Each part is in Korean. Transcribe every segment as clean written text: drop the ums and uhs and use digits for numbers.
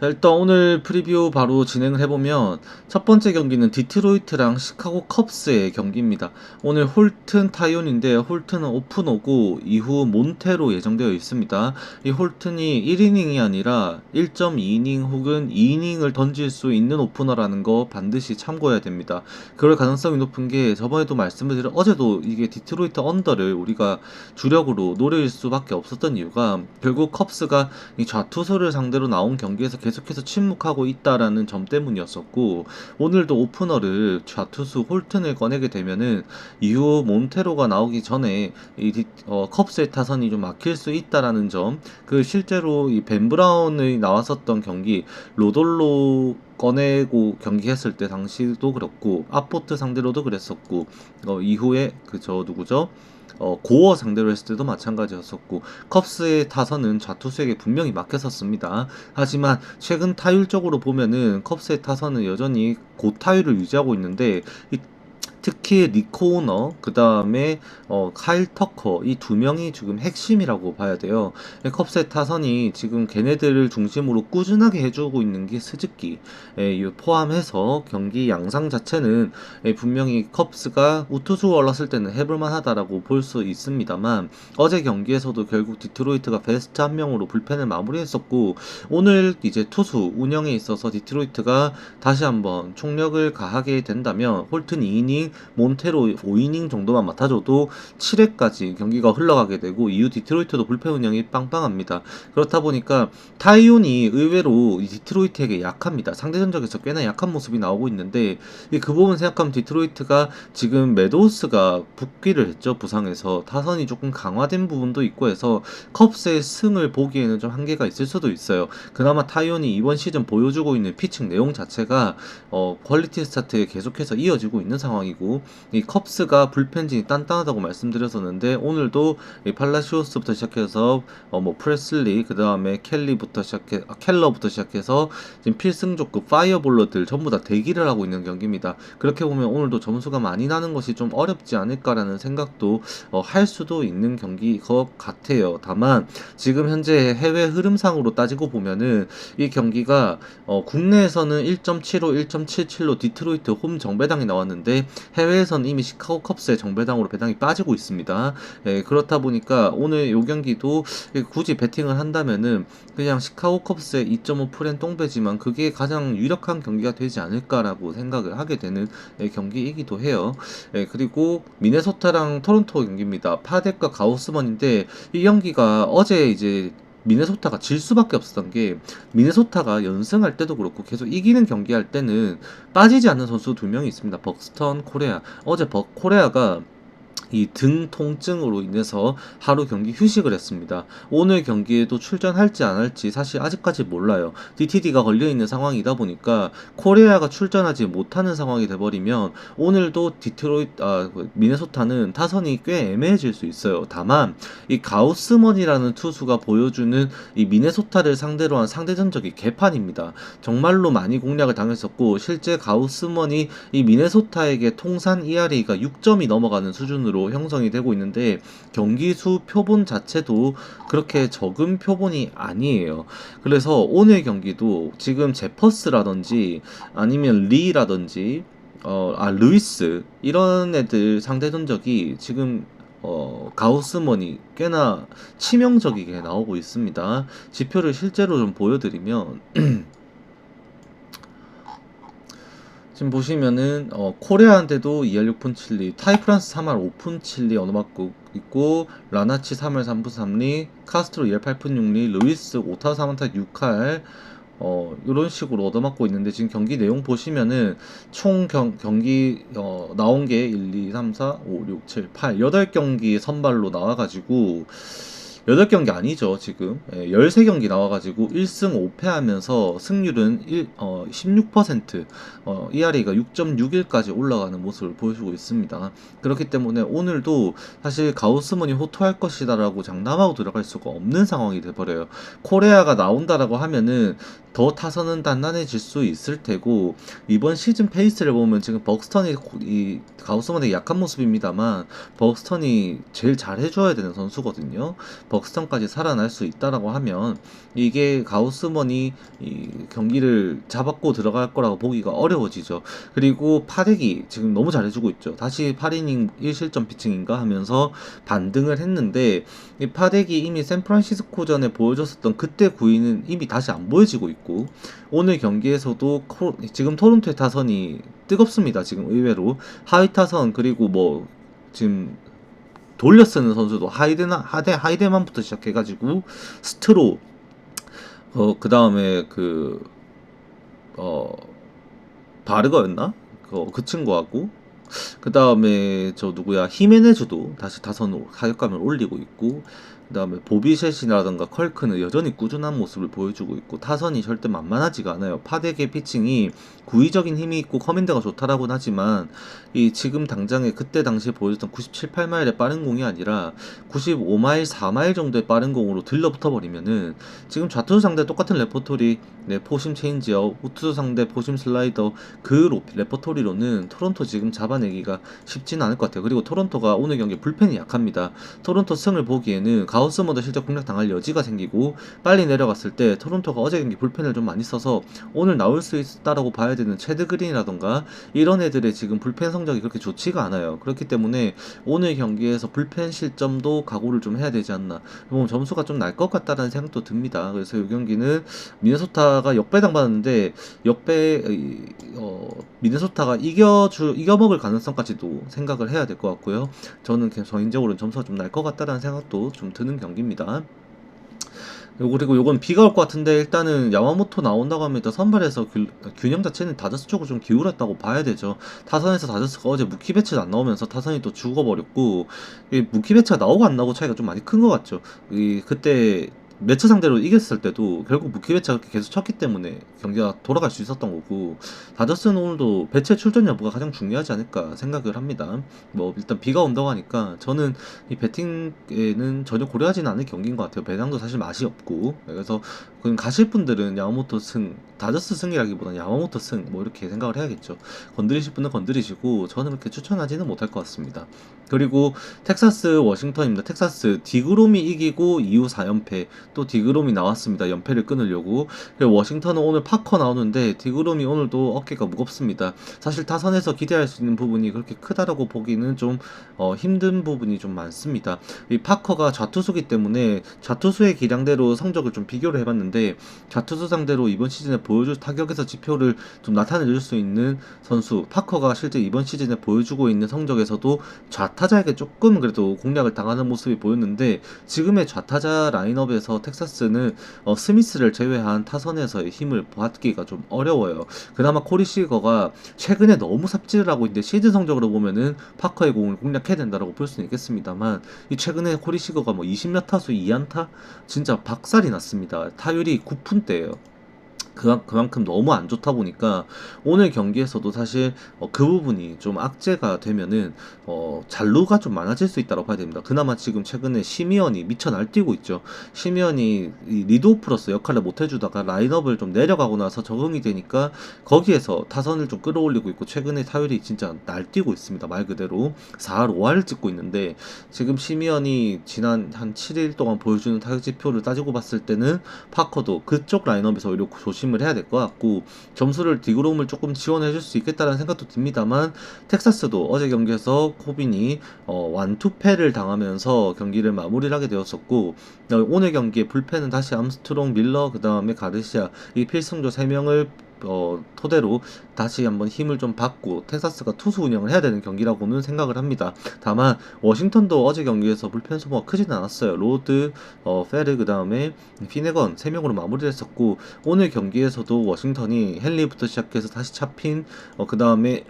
자, 일단 오늘 프리뷰 바로 진행을 해보면 첫 번째 경기는 디트로이트랑 시카고 컵스의 경기입니다. 오늘 홀튼 타이온인데 홀튼은 오픈오고 이후 몬테로 예정되어 있습니다. 이 홀튼이 1이닝이 아니라 1.2이닝 혹은 2이닝을 던질 수 있는 오프너라는 거 반드시 참고해야 됩니다. 그럴 가능성이 높은 게 저번에도 말씀을 드린 어제도 이게 디트로이트 언더를 우리가 주력으로 노릴 수밖에 없었던 이유가 결국 컵스가 이 좌투수를 상대로 나온 경기에서 계속해서 침묵하고 있다라는 점 때문이었었고, 오늘도 오프너를 좌투수 홀튼을 꺼내게 되면은 이후 몬테로가 나오기 전에 컵스의 타선이 좀 막힐 수 있다라는 점, 그 실제로 이 벤 브라운이 나왔었던 경기 로돌로 꺼내고 경기했을 때 당시도 그렇고 아포트 상대로도 그랬었고, 이후에 그 저 누구죠? 고어 상대로 했을 때도 마찬가지였었고, 컵스의 타선은 좌투수에게 분명히 맡겼었습니다. 하지만 최근 타율적으로 보면은 컵스의 타선은 여전히 고타율을 유지하고 있는데, 특히 니코 오너, 그 다음에 카일 터커, 이 두 명이 지금 핵심이라고 봐야 돼요. 컵스의 타선이 지금 걔네들을 중심으로 꾸준하게 해주고 있는 게 스즈키 포함해서 경기 양상 자체는 분명히 컵스가 우투수가 올랐을 때는 해볼만 하다라고 볼 수 있습니다만, 어제 경기에서도 결국 디트로이트가 베스트 한 명으로 불펜을 마무리했었고, 오늘 이제 투수 운영에 있어서 디트로이트가 다시 한번 총력을 가하게 된다면 홀튼 2이닝, 몬테로 5이닝 정도만 맡아줘도 7회까지 경기가 흘러가게 되고, 이후 디트로이트도 불펜 운영이 빵빵합니다. 그렇다 보니까 타이온이 의외로 이 디트로이트에게 약합니다. 상대 전적에서 꽤나 약한 모습이 나오고 있는데, 그 부분 생각하면 디트로이트가 지금 매도우스가 복귀를 했죠. 부상에서 타선이 조금 강화된 부분도 있고 해서 컵스의 승을 보기에는 좀 한계가 있을 수도 있어요. 그나마 타이온이 이번 시즌 보여주고 있는 피칭 내용 자체가 퀄리티 스타트에 계속해서 이어지고 있는 상황이고, 이 컵스가 불펜진이 단단하다고 말씀드렸었는데, 오늘도 이 팔라시오스부터 시작해서 뭐 프레슬리, 그 다음에 켈러부터 시작해서 지금 필승조급 파이어볼러들 전부 다 대기를 하고 있는 경기입니다. 그렇게 보면 오늘도 점수가 많이 나는 것이 좀 어렵지 않을까라는 생각도 할 수도 있는 경기인 것 같아요. 다만 지금 현재 해외 흐름상으로 따지고 보면은 이 경기가 국내에서는 1.75, 1.77로 디트로이트 홈 정배당이 나왔는데, 해외에서는 이미 시카고 컵스의 정배당으로 배당이 빠지고 있습니다. 그렇다 보니까 오늘 이 경기도 굳이 베팅을 한다면은 그냥 시카고 컵스의 2.5 프렌 똥배지만 그게 가장 유력한 경기가 되지 않을까라고 생각을 하게 되는 경기이기도 해요. 그리고 미네소타랑 토론토 경기입니다. 파덱과 가우스먼인데, 이 경기가 어제 이제 미네소타가 질 수밖에 없었던 게, 미네소타가 연승할 때도 그렇고 계속 이기는 경기할 때는 빠지지 않는 선수 두 명이 있습니다. 벅스턴, 코레아. 어제 코레아가 이 등 통증으로 인해서 하루 경기 휴식을 했습니다. 오늘 경기에도 출전할지 안 할지 사실 아직까지 몰라요. DTD가 걸려있는 상황이다 보니까 코레아가 출전하지 못하는 상황이 돼버리면 오늘도 미네소타는 타선이 꽤 애매해질 수 있어요. 다만 이 가우스먼이라는 투수가 보여주는 이 미네소타를 상대로 한 상대 전적이 개판입니다. 정말로 많이 공략을 당했었고, 실제 가우스먼이 이 미네소타에게 통산 ERA가 6점이 넘어가는 수준으로 형성이 되고 있는데, 경기수 표본 자체도 그렇게 적은 표본이 아니에요. 그래서 오늘 경기도 지금 제퍼스라든지 아니면 리라든지 루이스 이런 애들 상대 전적이 지금 가우스먼이 꽤나 치명적이게 나오고 있습니다. 지표를 실제로 좀 보여드리면 지금 보시면은 코레아한테도 2할 6푼 7리, 타이프란스 3할 5푼 7리 얻어맞고 있고, 라나치 3할 3푼 3리, 카스트로 2할 8푼 6리, 루이스 5타 3안타 6할 이런 식으로 얻어맞고 있는데, 지금 경기 내용 보시면은 총 경기 나온 게 1, 2, 3, 4, 5, 6, 7, 8, 8경기 선발로 나와가지고 8경기 아니죠, 지금. 13경기 나와가지고 1승 5패 하면서 승률은 16%, ERA가 6.61까지 올라가는 모습을 보여주고 있습니다. 그렇기 때문에 오늘도 사실 가우스먼이 호투할 것이다라고 장담하고 들어갈 수가 없는 상황이 돼버려요. 코레아가 나온다라고 하면은 더 타선은 단단해질 수 있을 테고, 이번 시즌 페이스를 보면 지금 벅스턴이 이 가우스먼의 약한 모습입니다만 벅스턴이 제일 잘 해줘야 되는 선수거든요. 벅스턴까지 살아날 수 있다라고 하면 이게 가우스먼이 이 경기를 잡았고 들어갈 거라고 보기가 어려워지죠. 그리고 파덱이 지금 너무 잘해주고 있죠. 다시 8이닝 1실점 피칭인가 하면서 반등을 했는데, 이 파덱이 이미 샌프란시스코전에 보여줬었던 그때 구위는 이미 다시 안 보여지고 있고, 오늘 경기에서도 지금 토론토의 타선이 뜨겁습니다. 지금 의외로 하위 타선, 그리고 뭐 지금 돌려 쓰는 선수도 하이데만부터 시작해가지고 스트로, 그 다음에 바르거였나? 그 친구하고, 그 다음에 저 누구야, 히메네즈도 다시 타선으로 타격감을 올리고 있고, 그 다음에 보비셋이라든가 컬크는 여전히 꾸준한 모습을 보여주고 있고, 타선이 절대 만만하지가 않아요. 파덱의 피칭이 구위적인 힘이 있고 커맨드가 좋다라고는 하지만 이 지금 당장에 그때 당시에 보여줬던 97, 8마일의 빠른 공이 아니라 95마일, 4마일 정도의 빠른 공으로 들러붙어 버리면은, 지금 좌투수 상대 똑같은 레퍼토리, 네, 포심 체인지업, 우투수 상대 포심 슬라이더, 그 레퍼토리로는 토론토 지금 잡아내기가 쉽지는 않을 것 같아요. 그리고 토론토가 오늘 경기 불펜이 약합니다. 토론토 승을 보기에는 가우스먼도 실제 공략 당할 여지가 생기고, 빨리 내려갔을 때 토론토가 어제 경기 불펜을 좀 많이 써서 오늘 나올 수 있다라고 봐야 되는 체드 그린이라던가 이런 애들의 지금 불펜 성적이 그렇게 좋지가 않아요. 그렇기 때문에 오늘 경기에서 불펜 실점도 각오를 좀 해야 되지 않나, 뭐 점수가 좀 날 것 같다는 생각도 듭니다. 그래서 이 경기는 미네소타가 역배당 받았는데 미네소타가 이겨먹을 가능성까지도 생각을 해야 될 것 같고요. 저는 그냥 개인적으로는 점수가 좀 날 것 같다는 생각도 좀 드는 경기입니다. 그리고 요건 비가 올 것 같은데, 일단은 야마모토 나온다고 하면 일단 선발에서 균형 자체는 다저스 쪽으로 좀 기울었다고 봐야 되죠. 타선에서 다저스가 어제 무키 배치도 안 나오면서 타선이 또 죽어버렸고, 무키 배치가 나오고 안 나오고 차이가 좀 많이 큰 것 같죠. 그때 매처 상대로 이겼을 때도 결국 무키 배치가 그렇게 계속 쳤기 때문에 경기가 돌아갈 수 있었던 거고, 다저스는 오늘도 배치의 출전 여부가 가장 중요하지 않을까 생각을 합니다. 뭐 일단 비가 온다고 하니까 저는 이 배팅에는 전혀 고려하지는 않을 경기인 것 같아요. 배당도 사실 맛이 없고, 그래서 그냥 가실 분들은 야마모토 승, 다저스 승이라기보다는 야마모토 승, 뭐 이렇게 생각을 해야겠죠. 건드리실 분은 건드리시고, 저는 그렇게 추천하지는 못할 것 같습니다. 그리고 텍사스 워싱턴입니다. 텍사스 디그롬이 이기고 이후 4연패, 또 디그롬이 나왔습니다. 연패를 끊으려고. 그리고 워싱턴은 오늘 파커 나오는데 디그롬이 오늘도 어깨가 무겁습니다. 사실 타선에서 기대할 수 있는 부분이 그렇게 크다라고 보기는 좀 힘든 부분이 좀 많습니다. 이 파커가 좌투수기 때문에 좌투수의 기량대로 성적을 좀 비교를 해봤는데, 좌투수 상대로 이번 시즌에 보여줄 타격에서 지표를 좀 나타내줄 수 있는 선수, 파커가 실제 이번 시즌에 보여주고 있는 성적에서도 좌타자에게 조금 그래도 공략을 당하는 모습이 보였는데, 지금의 좌타자 라인업에서 텍사스는 스미스를 제외한 타선에서의 힘을 받기가 좀 어려워요. 그나마 코리 시거가 최근에 너무 삽질을 하고 있는데, 시즌 성적으로 보면은 파커의 공을 공략해야 된다라고 볼 수는 있겠습니다만, 이 최근에 코리 시거가 뭐 20몇 타수 2안타 진짜 박살이 났습니다. 타율이 9푼대예요. 그만큼 너무 안 좋다 보니까 오늘 경기에서도 사실 그 부분이 좀 악재가 되면은 잔루가 좀 많아질 수 있다고 봐야 됩니다. 그나마 지금 최근에 시미언이 미쳐 날뛰고 있죠. 시미언이 리드오프로서 역할을 못 해주다가 라인업을 좀 내려가고 나서 적응이 되니까 거기에서 타선을 좀 끌어올리고 있고, 최근에 타율이 진짜 날뛰고 있습니다. 말 그대로 4할 5할을 찍고 있는데, 지금 시미언이 지난 한 7일 동안 보여주는 타격 지표를 따지고 봤을 때는 파커도 그쪽 라인업에서 오히려 조심을 해야 될 것 같고, 점수를 디그롬을 조금 지원해줄 수 있겠다는 생각도 듭니다만, 텍사스도 어제 경기에서 코빈이 완투패를 당하면서 경기를 마무리를 하게 되었었고, 오늘 경기에 불펜은 다시 암스트롱, 밀러, 그 다음에 가르시아, 이 필승조 3명을 토대로 다시 한번 힘을 좀 받고 텍사스가 투수 운영을 해야 되는 경기라고는 생각을 합니다. 다만 워싱턴도 어제 경기에서 불펜 소모가 크지는 않았어요. 로드, 페르, 그 다음에 피네건 3명으로 마무리를 했었고, 오늘 경기에서도 워싱턴이 헨리부터 시작해서 다시 차핀, 그 다음에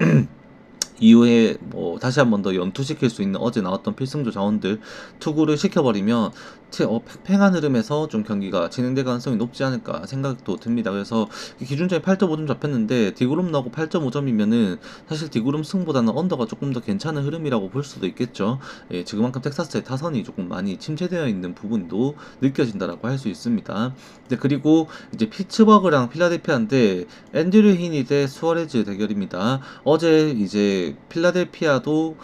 이후에 뭐 다시 한 번 더 연투시킬 수 있는 어제 나왔던 필승조 자원들 투구를 시켜버리면 팽팽한 흐름에서 좀 경기가 진행될 가능성이 높지 않을까 생각도 듭니다. 그래서 기준점이 8.5점 잡혔는데 디그룸 나오고 8.5점이면은 사실 디그룸 승보다는 언더가 조금 더 괜찮은 흐름이라고 볼 수도 있겠죠. 예, 지금만큼 텍사스의 타선이 조금 많이 침체되어 있는 부분도 느껴진다라고 할 수 있습니다. 이제 그리고 이제 피츠버그랑 필라델피아인데 앤드류 히니 대 수아레즈 대결입니다. 어제 이제 필라델피아도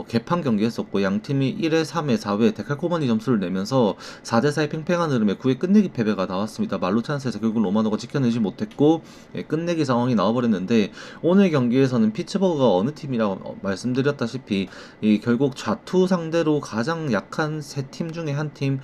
개판 경기 했었고 양 팀이 1회, 3회, 4회 데칼코마니 점수를 내면서 4대4의 팽팽한 흐름에 9회 끝내기 패배가 나왔습니다. 말루 찬스에서 결국 로마노가 지켜내지 못했고 예, 끝내기 상황이 나와버렸는데 오늘 경기에서는 피츠버그가 어느 팀이라고 말씀드렸다시피 결국 좌투 상대로 가장 약한 세 팀 중에 한 팀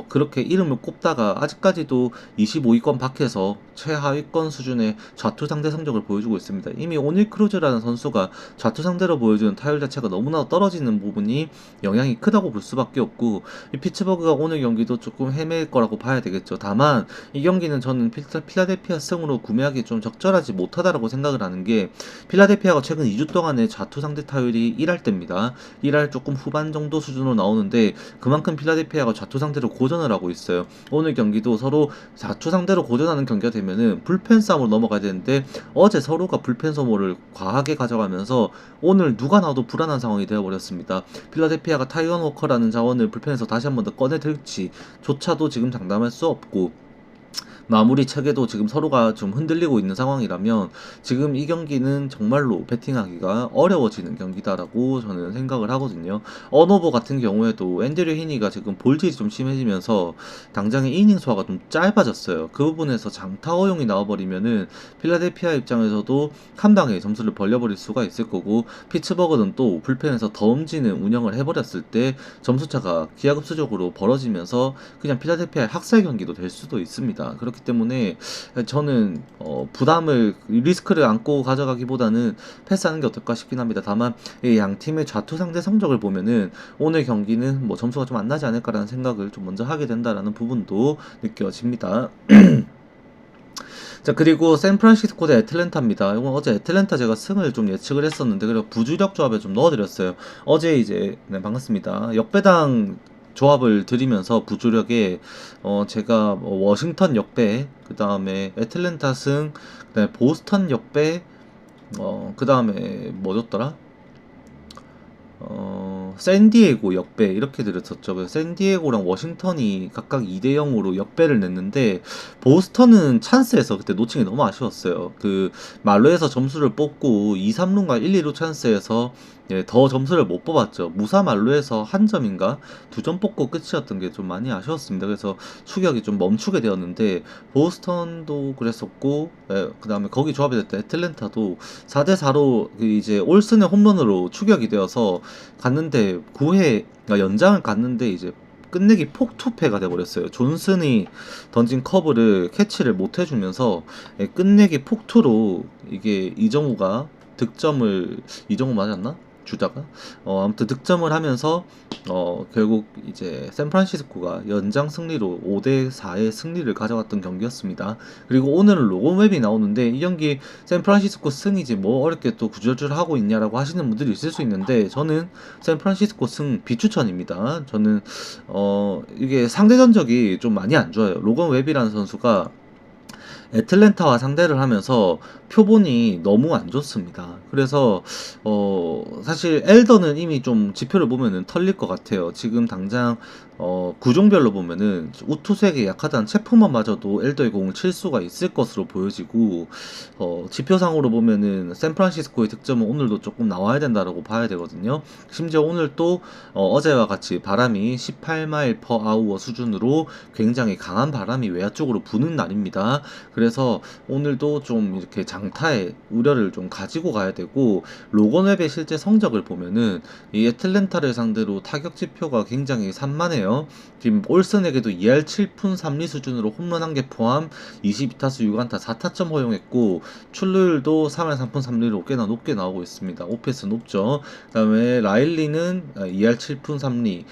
그렇게 이름을 꼽다가 아직까지도 25위권 밖에서 최하위권 수준의 좌투 상대 성적을 보여주고 있습니다. 이미 오닐 크루즈라는 선수가 좌투 상대로 보여주는 타율 자체가 너무나 떨어지는 부분이 영향이 크다고 볼 수밖에 없고 이 피츠버그가 오늘 경기도 조금 헤맬 거라고 봐야 되겠죠. 다만 이 경기는 저는 필라델피아 승으로 구매하기 좀 적절하지 못하다라고 생각을 하는 게 필라델피아가 최근 2주 동안의 좌투 상대 타율이 1할 때입니다. 1할 조금 후반 정도 수준으로 나오는데 그만큼 필라델피아가 좌투 상대로 고전을 하고 있어요. 오늘 경기도 서로 좌투 상대로 고전하는 경기가 되면은 불펜 싸움으로 넘어가야 되는데 어제 서로가 불펜 소모를 과하게 가져가면서 오늘 누가 나와도 불안한 상황이 되어버렸습니다. 필라델피아가 타이원 워커라는 자원을 불펜에서 다시 한 번 더 꺼내들지 조차도 지금 장담할 수 없고 마무리 체계도 지금 서로가 좀 흔들리고 있는 상황이라면 지금 이 경기는 정말로 배팅하기가 어려워지는 경기다라고 저는 생각을 하거든요. 언오버 같은 경우에도 앤드류 히니가 지금 볼질이 좀 심해지면서 당장의 이닝 수화가 좀 짧아졌어요. 그 부분에서 장타 허용이 나와버리면은 필라델피아 입장에서도 한 방에 점수를 벌려버릴 수가 있을 거고 피츠버그는 또 불펜에서 덤지는 운영을 해버렸을 때 점수차가 기하급수적으로 벌어지면서 그냥 필라델피아의 학살 경기도 될 수도 있습니다. 그렇기 때문에 저는 부담을 리스크를 안고 가져가기보다는 패스하는 게 어떨까 싶긴 합니다. 다만 양 팀의 좌투 상대 성적을 보면은 오늘 경기는 뭐 점수가 좀 안 나지 않을까라는 생각을 좀 먼저 하게 된다라는 부분도 느껴집니다. 자, 그리고 샌프란시스코 대 애틀랜타입니다. 이건 어제 애틀랜타 제가 승을 좀 예측을 했었는데 그래서 부주력 조합에 좀 넣어드렸어요. 어제 이제 네, 반갑습니다. 역배당 조합을 드리면서 부주력에 제가 워싱턴 역배, 그 다음에 애틀랜타 승, 그 다음에 보스턴 역배, 그 다음에 뭐 줬더라? 샌디에고 역배 이렇게 들었었죠. 그래서 샌디에고랑 워싱턴이 각각 2대 0으로 역배를 냈는데 보스턴은 찬스에서 그때 놓친 게 너무 아쉬웠어요. 그 말로에서 점수를 뽑고 2, 3루인가 1, 2루 찬스에서 예, 더 점수를 못 뽑았죠. 무사 말로에서 한 점인가 2점 뽑고 끝이었던 게 좀 많이 아쉬웠습니다. 그래서 추격이 좀 멈추게 되었는데 보스턴도 그랬었고 그 다음에 거기 조합이 됐던 애틀랜타도 4대 4로 그 이제 올슨의 홈런으로 추격이 되어서 갔는데 9회 연장을 갔는데 이제 끝내기 폭투패가 돼버렸어요. 존슨이 던진 커브를 캐치를 못 해주면서 끝내기 폭투로 이게 이정우가 득점을 이정우 맞았나? 주자가 아무튼 득점을 하면서 결국 이제 샌프란시스코가 연장 승리로 5대 4의 승리를 가져갔던 경기였습니다. 그리고 오늘은 로건 웹이 나오는데 이 경기 샌프란시스코 승이지 뭐 어렵게 또 구절주를 하고 있냐라고 하시는 분들이 있을 수 있는데 저는 샌프란시스코 승 비추천입니다. 저는 이게 상대 전적이 좀 많이 안 좋아요. 로건 웹이라는 선수가 애틀랜타와 상대를 하면서 표본이 너무 안 좋습니다. 그래서 사실 엘더는 이미 좀 지표를 보면은 털릴 것 같아요. 지금 당장 구종별로 보면은 우투수에게 약하다는 체프만마저도 엘더의 공을 칠 수가 있을 것으로 보여지고 지표상으로 보면은 샌프란시스코의 득점은 오늘도 조금 나와야 된다라고 봐야 되거든요. 심지어 오늘 또 어제와 같이 바람이 18마일 퍼 아우어 수준으로 굉장히 강한 바람이 외야 쪽으로 부는 날입니다. 그래서 오늘도 좀 이렇게 장타에 우려를 좀 가지고 가야 되고 로건 웹의 실제 성적을 보면은 이 애틀랜타를 상대로 타격 지표가 굉장히 산만해요. 지금 올슨에게도 2할 7푼 3리 수준으로 홈런 1개 포함 22타수 6안타 4타점 허용했고 출루율도 3할 3푼 3리로 꽤나 높게 나오고 있습니다. 오페스 높죠. 그 다음에 라일리는 2할 7푼 3리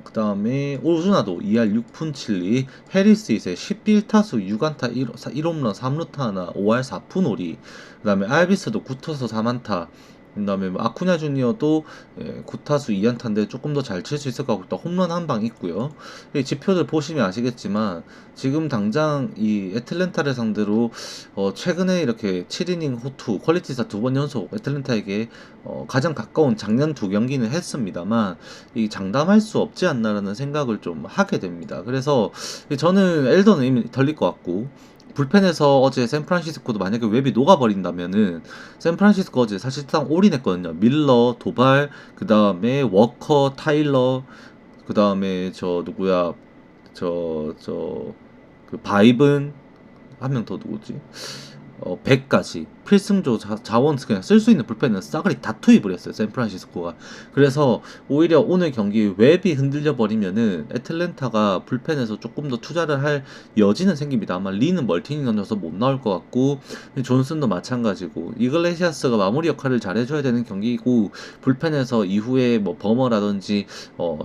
그 다음에 오즈나도 2할 6푼 7리 해리스 이제 11타수 6안타 1홈런 3루타 하나 5할 4푼 5리 그 다음에 알비스도 9타수 4안타 그다음에 뭐 아쿠냐 주니어도 9타수 2안타인데 조금 더 잘 칠 수 있을 것 같고 홈런 한 방 있고요. 이 지표들 보시면 아시겠지만 지금 당장 이 애틀랜타를 상대로 최근에 이렇게 7이닝 호투 퀄리티스타 2번 연속 애틀랜타에게 가장 가까운 작년 2경기는 했습니다만 이 장담할 수 없지 않나라는 생각을 좀 하게 됩니다. 그래서 저는 엘더는 이미 덜릴 것 같고 불펜에서 어제 샌프란시스코도 만약에 웹이 녹아버린다면은 샌프란시스코 어제 사실상 올인했거든요. 밀러, 도발, 그 다음에 워커, 타일러, 그 다음에 저 누구야, 그 바이븐 한 명 더 누구지? 100까지 필승조 자원 그냥 쓸 수 있는 불펜은 싸그리 다 투입을 했어요. 샌프란시스코가. 그래서 오히려 오늘 경기 웹이 흔들려 버리면은 애틀랜타가 불펜에서 조금 더 투자를 할 여지는 생깁니다. 아마 리는 멀티닝 던져서 못 나올 것 같고 존슨도 마찬가지고 이글레시아스가 마무리 역할을 잘 해줘야 되는 경기이고 불펜에서 이후에 뭐 버머라든지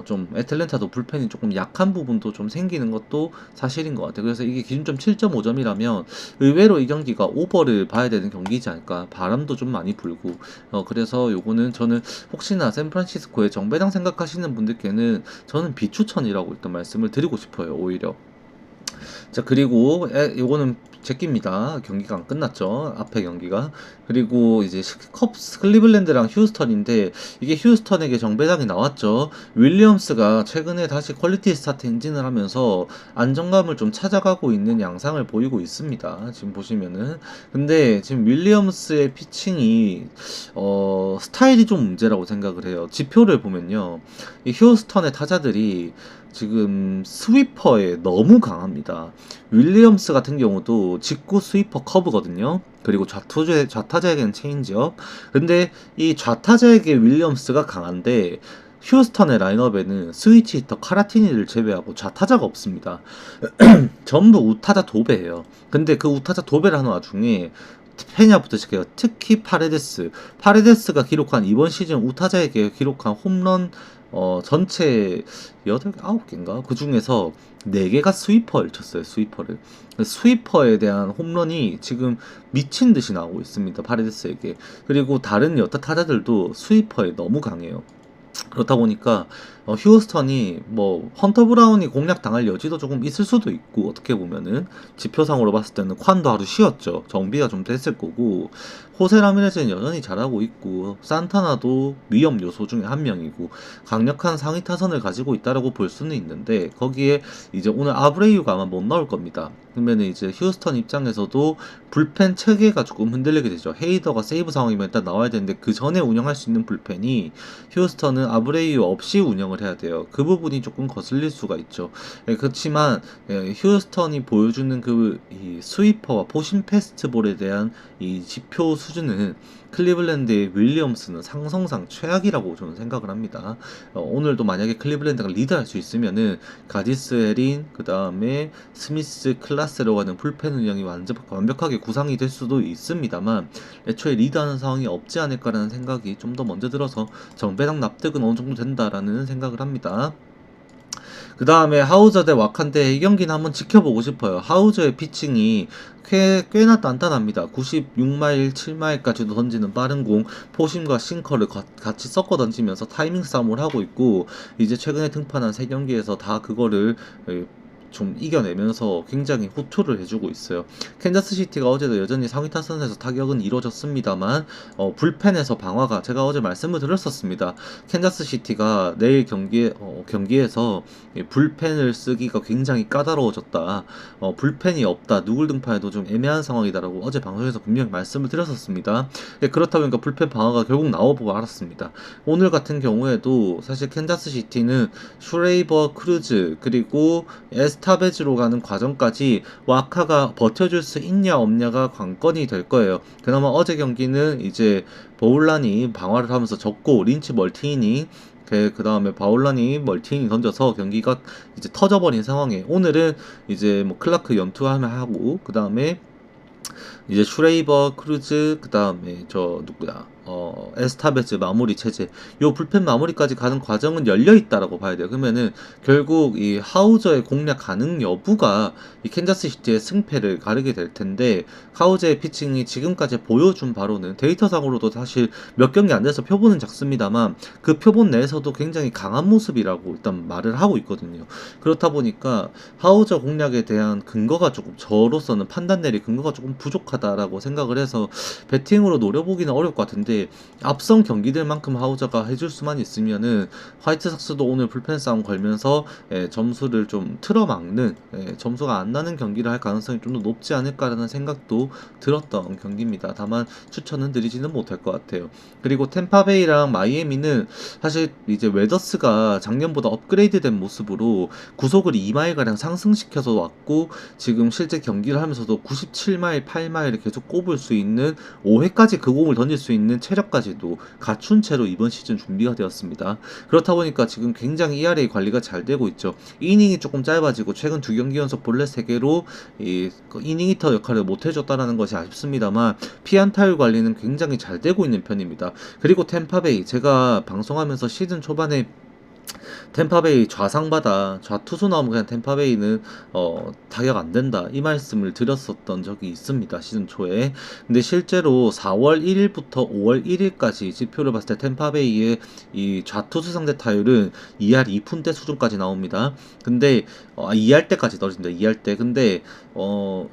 좀 애틀랜타도 불펜이 조금 약한 부분도 좀 생기는 것도 사실인 것 같아요. 그래서 이게 기준점 7.5점이라면 의외로 이 경기가 오버를 봐야 되는 경기이지 않을까. 바람도 좀 많이 불고 그래서 요거는 저는 혹시나 샌프란시스코의 정배당 생각하시는 분들께는 저는 비추천이라고 일단 말씀을 드리고 싶어요. 오히려 자 그리고 요거는 제끼입니다. 경기가 안 끝났죠. 앞에 경기가. 그리고 이제 컵스 클리블랜드랑 휴스턴인데 이게 휴스턴에게 정배당이 나왔죠. 윌리엄스가 최근에 다시 퀄리티 스타트 행진을 하면서 안정감을 좀 찾아가고 있는 양상을 보이고 있습니다. 지금 보시면은 근데 지금 윌리엄스의 피칭이 스타일이 좀 문제라고 생각을 해요. 지표를 보면요. 이 휴스턴의 타자들이 지금 스위퍼에 너무 강합니다. 윌리엄스 같은 경우도 직구 스위퍼 커브거든요. 그리고 좌타자에게는 체인지업. 근데 이 좌타자에게 윌리엄스가 강한데 휴스턴의 라인업에는 스위치 히터 카라티니를 제외하고 좌타자가 없습니다. 전부 우타자 도배예요. 근데 그 우타자 도배를 하는 와중에 페냐부터 시작해요. 특히 파레데스가 기록한 이번 시즌 우타자에게 기록한 홈런 전체 8개, 9개인가? 그 중에서 4개가 스위퍼를 쳤어요, 스위퍼를. 스위퍼에 대한 홈런이 지금 미친 듯이 나오고 있습니다, 파레데스에게. 그리고 다른 여타 타자들도 스위퍼에 너무 강해요. 그렇다 보니까 휴스턴이 뭐 헌터 브라운이 공략 당할 여지도 조금 있을 수도 있고 어떻게 보면은 지표상으로 봤을 때는 콴도 하루 쉬었죠. 정비가 좀 됐을 거고 호세 라미레즈는 여전히 잘하고 있고 산타나도 위험 요소 중에 한 명이고 강력한 상위 타선을 가지고 있다라고 볼 수는 있는데 거기에 이제 오늘 아브레이유가 아마 못 나올 겁니다. 그러면은 이제 휴스턴 입장에서도 불펜 체계가 조금 흔들리게 되죠. 헤이더가 세이브 상황이면 일단 나와야 되는데 그 전에 운영할 수 있는 불펜이 휴스턴은 아브레이유 없이 운영을 해야 돼요. 그 부분이 조금 거슬릴 수가 있죠. 그렇지만 휴스턴이 보여주는 이 스위퍼와 포신 페스트볼에 대한 이 지표 수준은 클리블랜드의 윌리엄스는 상성상 최악이라고 저는 생각을 합니다. 오늘도 만약에 클리블랜드가 리드할 수 있으면은 가디스 에린 그 다음에 스미스 클라스라고 하는 불펜 운영이 완벽하게 구상이 될 수도 있습니다만 애초에 리드하는 상황이 없지 않을까라는 생각이 좀 더 먼저 들어서 정배당 납득은 어느 정도 된다라는 생각을 합니다. 그 다음에 하우저 대 와칸데 이 경기는 한번 지켜보고 싶어요. 하우저의 피칭이 꽤나 단단합니다. 96마일, 7마일까지도 던지는 빠른 공, 포심과 싱커를 같이 섞어 던지면서 타이밍 싸움을 하고 있고 이제 최근에 등판한 3경기에서 다 그거를 좀 이겨내면서 굉장히 호투를 해주고 있어요. 캔자스시티가 어제도 여전히 상위 타선에서 타격은 이루어졌습니다만 불펜에서 방어가 제가 어제 말씀을 드렸었습니다. 캔자스시티가 내일 경기에서 불펜을 쓰기가 굉장히 까다로워졌다. 불펜이 없다. 누굴 등판해도 좀 애매한 상황이다라고 어제 방송에서 분명히 말씀을 드렸었습니다. 그렇다 보니까 불펜 방어가 결국 나와보고 알았습니다. 오늘 같은 경우에도 사실 캔자스시티는 슈레이버, 크루즈 그리고 스타베즈로 가는 과정까지 와카가 버텨줄 수 있냐 없냐가 관건이 될 거예요. 그나마 어제 경기는 이제 버울란이 방어를 하면서 졌고 린치 멀티이닝 그 다음에 바울란이 멀티이닝 던져서 경기가 이제 터져버린 상황에 오늘은 이제 뭐 클라크 연투하면 하고 그 다음에 이제 슈레이버, 크루즈 그 다음에 저 누구야 에스타베즈 마무리 체제, 요 불펜 마무리까지 가는 과정은 열려 있다라고 봐야 돼요. 그러면은 결국 이 하우저의 공략 가능 여부가 이 캔자스 시티의 승패를 가르게 될 텐데, 하우저의 피칭이 지금까지 보여준 바로는 데이터상으로도 사실 몇 경기 안 돼서 표본은 작습니다만 그 표본 내에서도 굉장히 강한 모습이라고 일단 말을 하고 있거든요. 그렇다 보니까 하우저 공략에 대한 근거가 조금, 저로서는 판단 내릴 근거가 조금 부족하다라고 생각을 해서 배팅으로 노려보기는 어려울 것 같은데, 앞선 경기들만큼 하우저가 해줄 수만 있으면은 화이트삭스도 오늘 불펜 싸움 걸면서 점수를 좀 틀어막는, 점수가 안 나는 경기를 할 가능성이 좀 더 높지 않을까라는 생각도 들었던 경기입니다. 다만 추천은 드리지는 못할 것 같아요. 그리고 템파베이랑 마이애미는 사실 이제 웨더스가 작년보다 업그레이드된 모습으로 구속을 2마일가량 상승시켜서 왔고, 지금 실제 경기를 하면서도 97마일, 8마일을 계속 꼽을 수 있는 5회까지 그 공을 던질 수 있는 체력까지도 갖춘 채로 이번 시즌 준비가 되었습니다. 그렇다 보니까 지금 굉장히 ERA 관리가 잘 되고 있죠. 이닝이 조금 짧아지고 최근 2경기 연속 볼넷 3개로 이 이닝 히터 역할을 못 해줬다라는 것이 아쉽습니다만, 피안타율 관리는 굉장히 잘 되고 있는 편입니다. 그리고 템파베이, 제가 방송하면서 시즌 초반에 템파베이 좌상바다, 좌투수 나오면 그냥 템파베이는 타격 안 된다, 이 말씀을 드렸었던 적이 있습니다, 시즌 초에. 근데 실제로 4월 1일부터 5월 1일까지 지표를 봤을 때 템파베이의 이 좌투수 상대 타율은 2할 2푼대 수준까지 나옵니다. 근데 2할 때까지 떨어진다, 2할 때. 근데 5월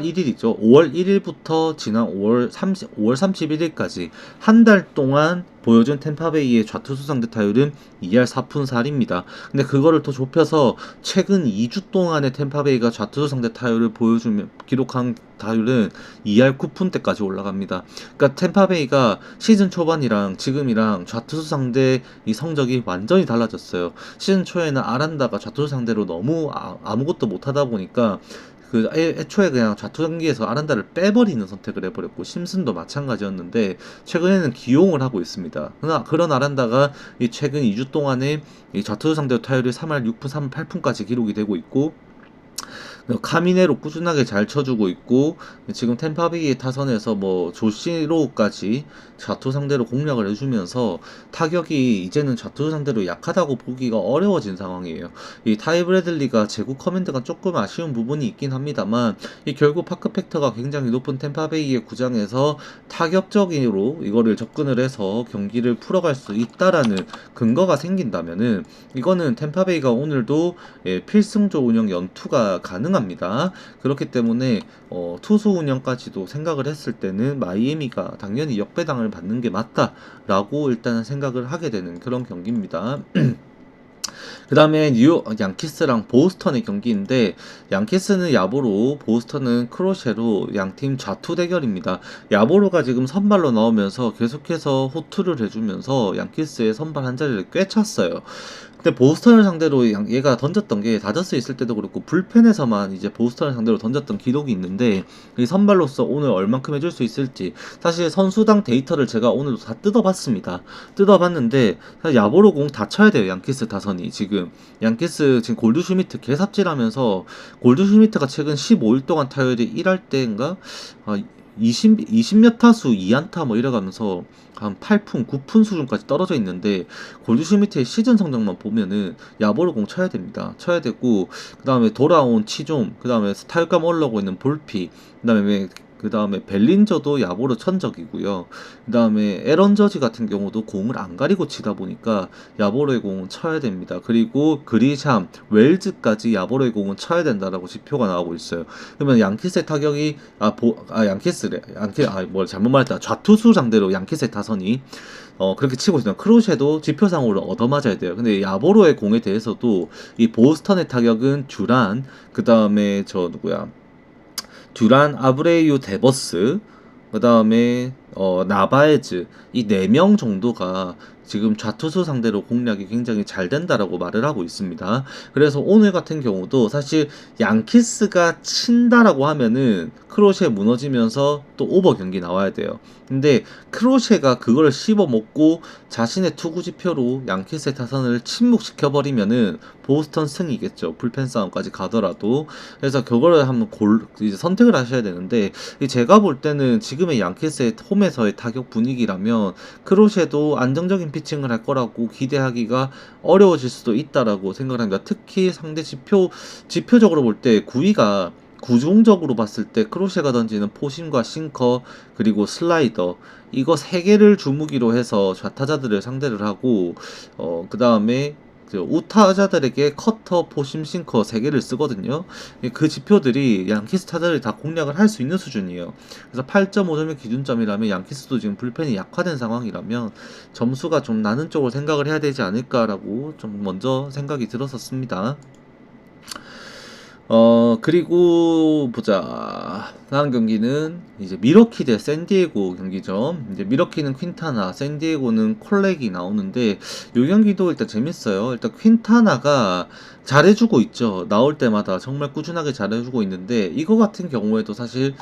1일이죠. 5월 1일부터 지난 5월 31일까지 한 달 동안 보여준 템파베이의 좌투수 상대 타율은 2할 4푼 4리입니다. 근데 그거를 더 좁혀서 최근 2주 동안의 템파베이가 좌투수 상대 타율을 보여주면 기록한 타율은 2할 9푼대까지 올라갑니다. 그러니까 템파베이가 시즌 초반이랑 지금이랑 좌투수 상대 이 성적이 완전히 달라졌어요. 시즌 초에는 아란다가 좌투수 상대로 너무 아무것도 못하다 보니까 애초에 그냥 좌투 경기에서 아란다를 빼버리는 선택을 해버렸고, 심슨도 마찬가지였는데 최근에는 기용을 하고 있습니다. 그런 아란다가 이 최근 2주 동안에 이 좌투수 상대로 타율이 3할 6푼 3할 8푼까지 기록이 되고 있고, 카미네로 꾸준하게 잘 쳐주고 있고, 지금 템파베이의 타선에서 뭐 조시로까지 좌투 상대로 공략을 해주면서 타격이 이제는 좌투 상대로 약하다고 보기가 어려워진 상황이에요. 이 타이 브래들리가 제구 커맨드가 조금 아쉬운 부분이 있긴 합니다만, 이 결국 파크 팩터가 굉장히 높은 템파베이의 구장에서 타격적으로 이거를 접근을 해서 경기를 풀어갈 수 있다라는 근거가 생긴다면은, 이거는 템파베이가 오늘도 필승조 운영 연투가 가능합니다. 그렇기 때문에 투수 운영까지도 생각을 했을 때는 마이애미가 당연히 역배당을 받는 게 맞다라고 일단은 생각을 하게 되는 그런 경기입니다. 그 다음에 뉴욕 양키스랑 보스턴의 경기인데, 양키스는 야보로, 보스턴은 크로셰로 양팀 좌투 대결입니다. 야보로가 지금 선발로 나오면서 계속해서 호투를 해주면서 양키스의 선발 한 자리를 꿰찼어요. 근데 보스턴을 상대로 얘가 던졌던 게 다저스 있을 때도 그렇고 불펜에서만 이제 보스턴을 상대로 던졌던 기록이 있는데, 이 선발로서 오늘 얼만큼 해줄 수 있을지, 사실 선수당 데이터를 제가 오늘도 다 뜯어봤습니다. 뜯어봤는데 사실 야보로 공 다 쳐야 돼요. 양키스 타선이 지금, 양키스 지금 골드슈미트 개삽질하면서, 골드슈미트가 최근 15일 동안 타율이 1할 때인가 20몇 타수 2안타 뭐 이래가면서 한 8푼, 9푼 수준까지 떨어져 있는데, 골드슈미트의 시즌 성적만 보면은 야보로 공 쳐야 됩니다. 쳐야 되고, 그 다음에 돌아온 치좀, 그 다음에 타격감 올라오고 있는 볼피, 그 다음에 벨린저도 야보로 천적이고요. 그 다음에 에런 저지 같은 경우도 공을 안 가리고 치다 보니까 야보로의 공은 쳐야 됩니다. 그리고 그리샴, 웰즈까지 야보로의 공은 쳐야 된다라고 지표가 나오고 있어요. 그러면 양키스의 타격이 잘못 말했다. 좌투수 상대로 양키스의 타선이 그렇게 치고 있으면 크로셰도 지표상으로 얻어맞아야 돼요. 근데 야보로의 공에 대해서도 이 보스턴의 타격은 듀란, 그 다음에 듀란, 아브레이유, 데버스, 그 다음에 나바에즈, 이 4명 정도가 지금 좌투수 상대로 공략이 굉장히 잘 된다라고 말을 하고 있습니다. 그래서 오늘 같은 경우도 사실 양키스가 친다라고 하면은 크로셰 무너지면서 또 오버 경기 나와야 돼요. 근데 크로셰가 그걸 씹어먹고 자신의 투구 지표로 양키스의 타선을 침묵시켜버리면은 보스턴 승이겠죠. 불펜 싸움까지 가더라도. 그래서 그거를 한번 이제 선택을 하셔야 되는데, 제가 볼 때는 지금의 양키스의 홈 홈에서의 타격 분위기라면 크로셰도 안정적인 피칭을 할 거라고 기대하기가 어려워질 수도 있다라고 생각을 합니다. 특히 상대 지표적으로 볼 때 9위가 구종적으로 봤을 때 크로셰가 던지는 포심과 싱커 그리고 슬라이더 이거 세 개를 주무기로 해서 좌타자들을 상대를 하고 그 다음에 우타자들에게 커터, 포심, 싱커 3개를 쓰거든요. 그 지표들이 양키스 타자들이 다 공략을 할 수 있는 수준이에요. 그래서 8.5점의 기준점이라면 양키스도 지금 불펜이 약화된 상황이라면 점수가 좀 나는 쪽으로 생각을 해야 되지 않을까라고 좀 먼저 생각이 들었었습니다. 그리고 보자. 다음 경기는 이제 미러키 대 샌디에고 경기죠. 이제 미러키는 퀸타나, 샌디에고는 콜렉이 나오는데 요 경기도 일단 재밌어요. 일단 퀸타나가 잘해주고 있죠. 나올 때마다 정말 꾸준하게 잘해주고 있는데 이거 같은 경우에도 사실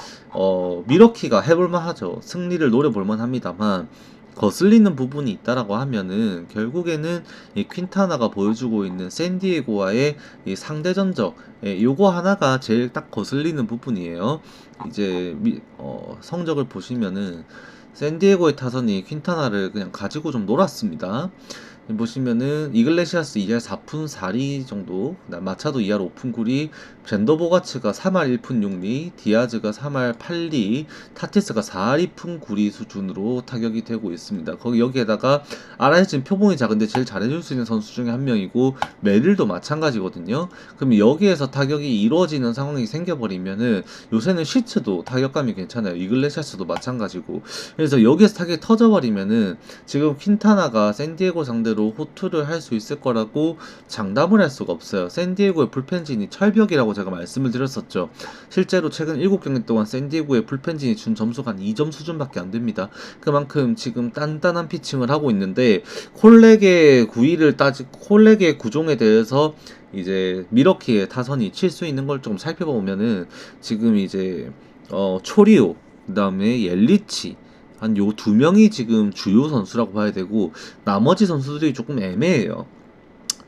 미러키가 해볼만 하죠. 승리를 노려볼만 합니다만 거슬리는 부분이 있다라고 하면은 결국에는 이 퀸타나가 보여주고 있는 샌디에고와의 이 상대 전적 요거 하나가 제일 딱 거슬리는 부분이에요. 이제 성적을 보시면은 샌디에고의 타선이 퀸타나를 그냥 가지고 좀 놀았습니다. 보시면은 이글레시아스 2할 4푼 4리 정도, 마차도 2할 5푼 9리, 젠더보가츠가 3할 1푼 6리, 디아즈가 3할 8리, 타티스가 4할 2푼 9리 수준으로 타격이 되고 있습니다. 여기에다가 아라이즈는 표본이 작은데 제일 잘해줄 수 있는 선수 중에 한 명이고 메릴도 마찬가지거든요. 그럼 여기에서 타격이 이루어지는 상황이 생겨버리면은 요새는 시츠도 타격감이 괜찮아요. 이글레시아스도 마찬가지고. 그래서 여기에서 타격이 터져버리면은 지금 퀸타나가 샌디에고 상대로 호투를 할 수 있을 거라고 장담을 할 수가 없어요. 샌디에고의 불펜진이 철벽이라고 제가 말씀을 드렸었죠. 실제로 최근 7경기 동안 샌디에고의 불펜진이 준 점수가 한 2점 수준밖에 안 됩니다. 그만큼 지금 단단한 피칭을 하고 있는데 콜렉의 콜렉의 구종에 대해서 이제 미러키의 타선이 칠 수 있는 걸 좀 살펴보면은 지금 이제 초리오 그다음에 옐리치 한 요 두 명이 지금 주요 선수라고 봐야 되고 나머지 선수들이 조금 애매해요.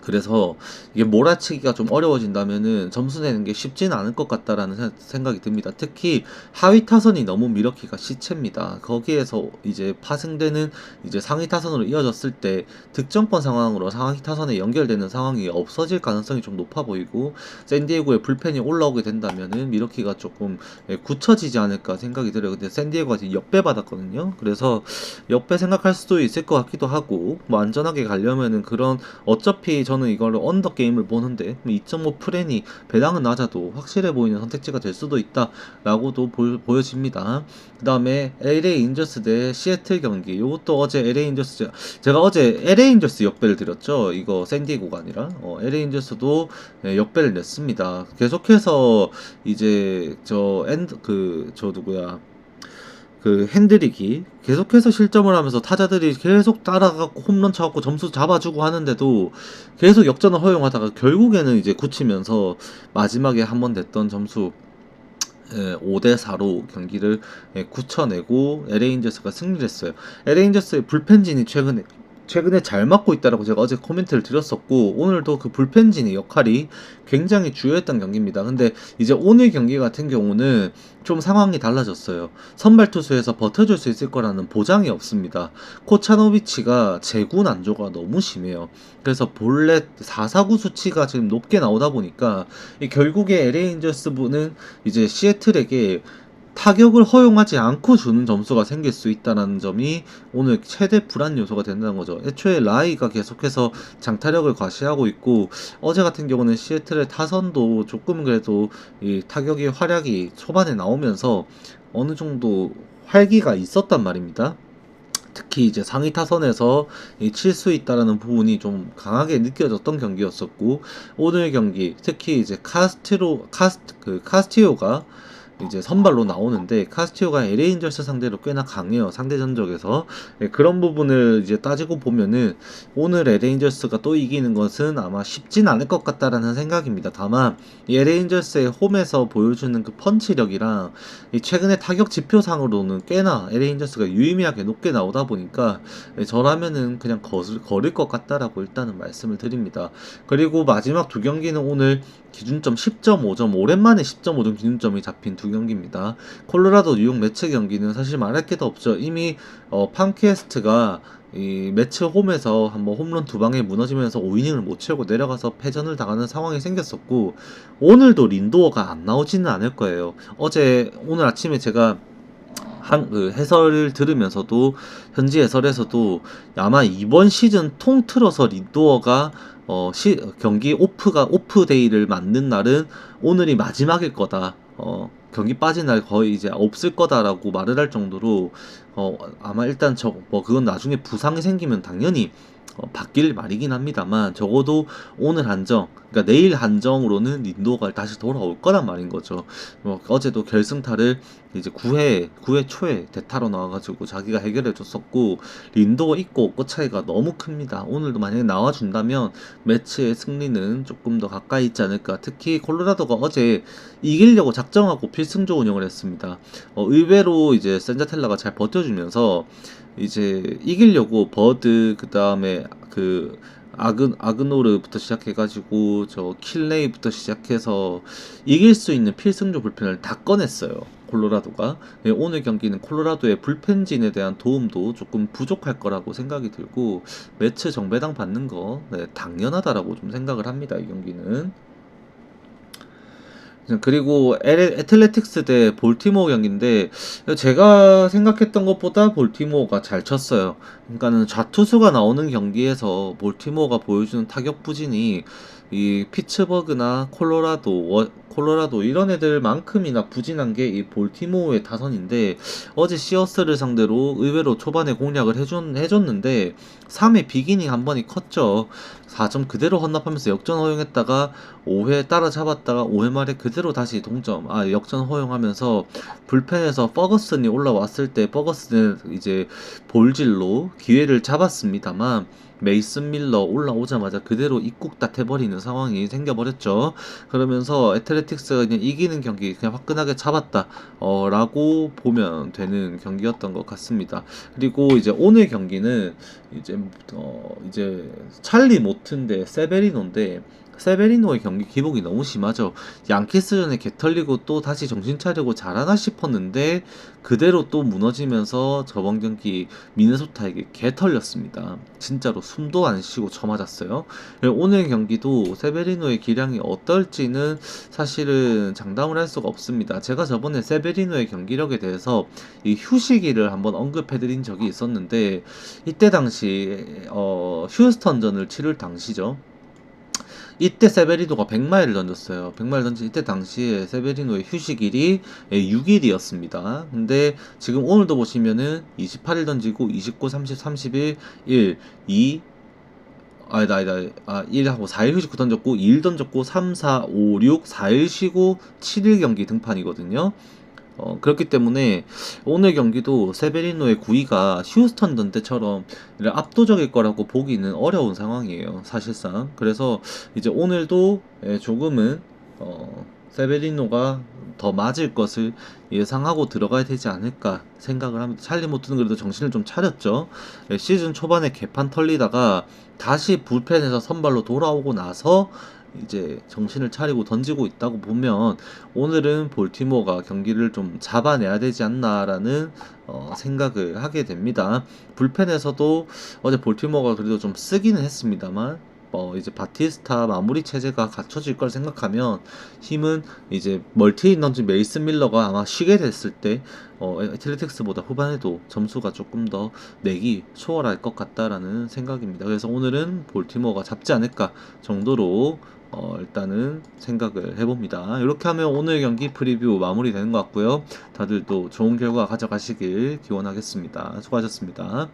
그래서 이게 몰아치기가 좀 어려워진다면은 점수 내는 게 쉽지는 않을 것 같다라는 생각이 듭니다. 특히 하위 타선이 너무 미러키가 시체입니다. 거기에서 이제 파생되는 이제 상위 타선으로 이어졌을 때 득점권 상황으로 상위 타선에 연결되는 상황이 없어질 가능성이 좀 높아 보이고 샌디에고의 불펜이 올라오게 된다면은 미러키가 조금 굳혀지지 않을까 생각이 들어요. 근데 샌디에고가 지금 역배 받았거든요. 그래서 역배 생각할 수도 있을 것 같기도 하고 뭐 안전하게 가려면은 그런 어차피 저는 이거를 언더 게임을 보는데 2.5 프렌이 배당은 낮아도 확실해 보이는 선택지가 될 수도 있다라고도 보여집니다. 그 다음에 LA 인저스 대 시애틀 경기. 이것도 어제 LA 인저스 제가 어제 LA 인저스 역배를 드렸죠. 이거 샌디에고가 아니라 LA 인저스도 역배를 냈습니다. 계속해서 이제 저 누구야 그 핸드릭이 계속해서 실점을 하면서 타자들이 계속 따라가고 홈런 쳐갖고 점수 잡아주고 하는데도 계속 역전을 허용하다가 결국에는 이제 굳히면서 마지막에 한 번 냈던 점수 5대4로 경기를 굳혀내고 LA인저스가 승리를 했어요. LA인저스의 불펜진이 최근에 잘 맞고 있다라고 제가 어제 코멘트를 드렸었고 오늘도 그 불펜진의 역할이 굉장히 주요했던 경기입니다. 근데 이제 오늘 경기 같은 경우는 좀 상황이 달라졌어요. 선발 투수에서 버텨줄 수 있을 거라는 보장이 없습니다. 코차노비치가 제구 난조가 너무 심해요. 그래서 본래 449 수치가 지금 높게 나오다 보니까 결국에 LA 인저스부는 이제 시애틀에게 타격을 허용하지 않고 주는 점수가 생길 수 있다는 점이 오늘 최대 불안 요소가 된다는 거죠. 애초에 라이가 계속해서 장타력을 과시하고 있고 어제 같은 경우는 시애틀의 타선도 조금 그래도 이 타격의 활약이 초반에 나오면서 어느 정도 활기가 있었단 말입니다. 특히 이제 상위 타선에서 칠 수 있다라는 부분이 좀 강하게 느껴졌던 경기였었고 오늘 경기 특히 이제 카스티오가 이제 선발로 나오는데 카스티오가 LA 인저스 상대로 꽤나 강해요. 상대 전적에서 그런 부분을 이제 따지고 보면은 오늘 LA 인저스가 또 이기는 것은 아마 쉽진 않을 것 같다라는 생각입니다. 다만 LA 인저스의 홈에서 보여주는 그 펀치력이랑 최근에 타격 지표상으로는 꽤나 LA 인저스가 유의미하게 높게 나오다 보니까 저라면은 그냥 거릴 것 같다라고 일단은 말씀을 드립니다. 그리고 마지막 두 경기는 오늘 기준점 10.5점 오랜만에 10.5점 기준점이 잡힌 두 두 경기입니다. 콜로라도 뉴욕 매치 경기는 사실 말할 게 더 없죠. 이미 팜퀘스트가 이 매치 홈에서 한번 홈런 두 방에 무너지면서 5이닝을 못 채우고 내려가서 패전을 당하는 상황이 생겼었고, 오늘도 린도어가 안 나오지는 않을 거예요. 오늘 아침에 제가 그 해설을 들으면서도, 현지 해설에서도 아마 이번 시즌 통틀어서 린도어가 경기 오프데이를 맞는 날은 오늘이 마지막일 거다. 경기 빠진 날 거의 이제 없을 거다라고 말을 할 정도로, 아마 일단 그건 나중에 부상이 생기면 당연히 바뀔 말이긴 합니다만, 적어도 오늘 한정, 그러니까 내일 한정으로는 린도가 다시 돌아올 거란 말인 거죠. 어제도 결승타를 이제 9회 초에 대타로 나와가지고 자기가 해결해 줬었고, 린도가 있고 없고 차이가 너무 큽니다. 오늘도 만약에 나와준다면 매치의 승리는 조금 더 가까이 있지 않을까. 특히 콜로라도가 어제 이기려고 작정하고 필승조 운영을 했습니다. 의외로 이제 센자텔라가 잘 버텨주면서 이제 이기려고 버드, 그 다음에 그 아그노르부터 시작해가지고 저 킬레이부터 시작해서 이길 수 있는 필승조 불펜을 다 꺼냈어요, 콜로라도가. 예, 오늘 경기는 콜로라도의 불펜진에 대한 도움도 조금 부족할 거라고 생각이 들고, 매치 정배당 받는 거 당연하다라고 좀 생각을 합니다, 이 경기는. 그리고 애틀레틱스 대 볼티모어 경기인데, 제가 생각했던 것보다 볼티모어가 잘 쳤어요. 그러니까는 좌투수가 나오는 경기에서 볼티모어가 보여주는 타격 부진이 이 피츠버그나 콜로라도 이런 애들만큼이나 부진한 게 이 볼티모어의 타선인데, 어제 시어스를 상대로 의외로 초반에 공략을 해줬는데 3회 비기닝 한 번이 컸죠. 4점 그대로 헌납하면서 역전 허용했다가 5회 따라잡았다가 5회 말에 그대로 다시 역전 허용하면서, 불펜에서 퍼거슨이 올라왔을 때 퍼거슨은 이제 볼질로 기회를 잡았습니다만, 메이슨 밀러 올라오자마자 그대로 입국다 해버리는 상황이 생겨버렸죠. 그러면서 애틀레틱스가 그냥 이기는 경기 그냥 화끈하게 잡았다 라고 보면 되는 경기였던 것 같습니다. 그리고 이제 오늘 경기는 이제 찰리 모튼데 세베리노인데, 세베리노의 경기 기복이 너무 심하죠. 양키스전에 개털리고 또 다시 정신 차리고 잘하나 싶었는데 그대로 또 무너지면서 저번 경기 미네소타에게 개털렸습니다. 진짜로 숨도 안 쉬고 쳐맞았어요. 오늘 경기도 세베리노의 기량이 어떨지는 사실은 장담을 할 수가 없습니다. 제가 저번에 세베리노의 경기력에 대해서 이 휴식기를 한번 언급해드린 적이 있었는데, 이때 당시 휴스턴전을 치를 당시죠. 이때 세베리노가 100마일을 던졌어요. 100마일 던진 이때 당시에 세베리노의 휴식일이 6일이었습니다. 근데 지금 오늘도 보시면은 28일 던지고 29, 30, 31, 1, 2, 1하고 4일 휴식 후 던졌고 2일 던졌고 3, 4, 5, 6, 4일 쉬고 7일 경기 등판이거든요. 그렇기 때문에 오늘 경기도 세베리노의 구위가 휴스턴 때처럼 압도적일 거라고 보기는 어려운 상황이에요, 사실상. 그래서 이제 오늘도 조금은 세베리노가 더 맞을 것을 예상하고 들어가야 되지 않을까 생각을 합니다. 찰리 모트는 그래도 정신을 좀 차렸죠. 시즌 초반에 개판 털리다가 다시 불펜에서 선발로 돌아오고 나서 이제 정신을 차리고 던지고 있다고 보면, 오늘은 볼티모어가 경기를 좀 잡아내야 되지 않나라는 생각을 하게 됩니다. 불펜에서도 어제 볼티모어가 그래도 좀 쓰기는 했습니다만, 이제 바티스타 마무리 체제가 갖춰질 걸 생각하면 힘은 이제 멀티 던진 메이슨 밀러가 아마 쉬게 됐을 때 애틀레틱스보다 후반에도 점수가 조금 더 내기 수월할 것 같다라는 생각입니다. 그래서 오늘은 볼티모어가 잡지 않을까 정도로 일단은 생각을 해봅니다. 이렇게 하면 오늘 경기 프리뷰 마무리되는 것 같고요. 다들 또 좋은 결과 가져가시길 기원하겠습니다. 수고하셨습니다.